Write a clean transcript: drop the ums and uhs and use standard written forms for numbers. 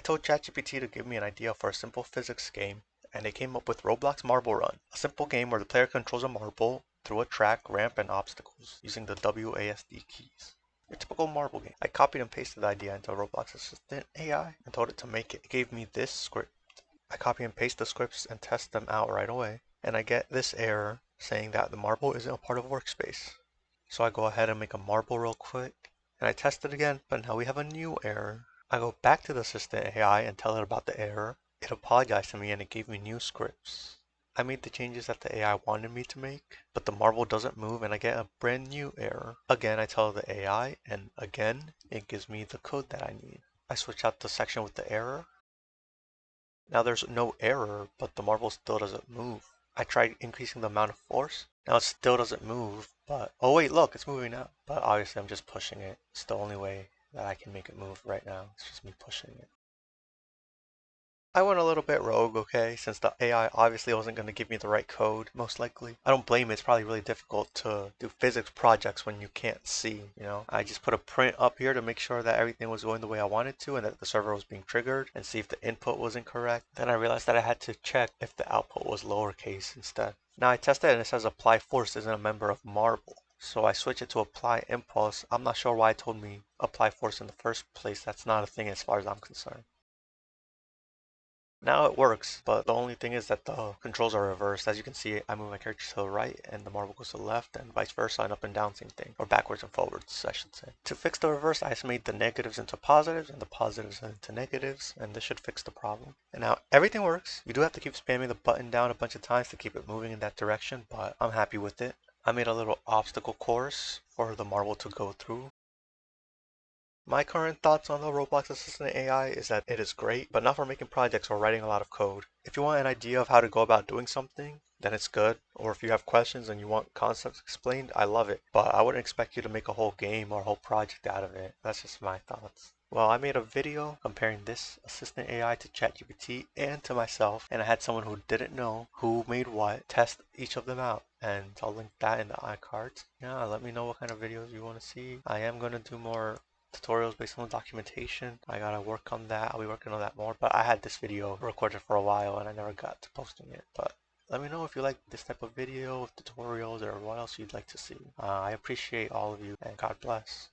told ChatGPT to give me an idea for a simple physics game, and it came up with Roblox Marble Run, a simple game where the player controls a marble through a track, ramp, and obstacles using the WASD keys. Your typical marble game. I copied and pasted the idea into Roblox Assistant AI and told it to make it. It gave me this script. I copy and paste the scripts and test them out right away, and I get this error saying that the marble isn't a part of workspace. So I go ahead and make a marble real quick, and I test it again, but now we have a new error. I go back to the Assistant AI and tell it about the error. It apologized to me and it gave me new scripts. I made the changes that the AI wanted me to make, but the marble doesn't move and I get a brand new error. Again, I tell the AI, and again, it gives me the code that I need. I switch out the section with the error. Now there's no error, but the marble still doesn't move. I tried increasing the amount of force. Now it still doesn't move, but oh wait, look, it's moving now. But obviously I'm just pushing it. It's the only way that I can make it move right now. It's just me pushing it. I went a little bit rogue, okay, since the AI obviously wasn't going to give me the right code, most likely. I don't blame it, it's probably really difficult to do physics projects when you can't see, you know. I just put a print up here to make sure that everything was going the way I wanted to and that the server was being triggered and see if the input was incorrect. Then I realized that I had to check if the output was lowercase instead. Now I tested it and it says apply force isn't a member of marble. So I switch it to apply impulse. I'm not sure why it told me apply force in the first place. That's not a thing as far as I'm concerned. Now it works, but the only thing is that the controls are reversed. As you can see, I move my character to the right and the marble goes to the left, and vice versa, and up and down, same thing. Or backwards and forwards, I should say. To fix the reverse, I just made the negatives into positives and the positives into negatives, and this should fix the problem. And now everything works. You do have to keep spamming the button down a bunch of times to keep it moving in that direction, but I'm happy with it. I made a little obstacle course for the marble to go through. My current thoughts on the Roblox Assistant AI is that it is great, but not for making projects or writing a lot of code. If you want an idea of how to go about doing something, then it's good. Or if you have questions and you want concepts explained, I love it. But I wouldn't expect you to make a whole game or a whole project out of it. That's just my thoughts. Well, I made a video comparing this Assistant AI to ChatGPT and to myself, and I had someone who didn't know who made what test each of them out, and I'll link that in the iCards. Yeah, let me know what kind of videos you want to see. I am going to do more tutorials based on the documentation. I gotta work on that. I'll be working on that more, but I had this video recorded for a while and I never got to posting it. But let me know if you like this type of video, tutorials, or what else you'd like to see. I appreciate all of you, and God bless.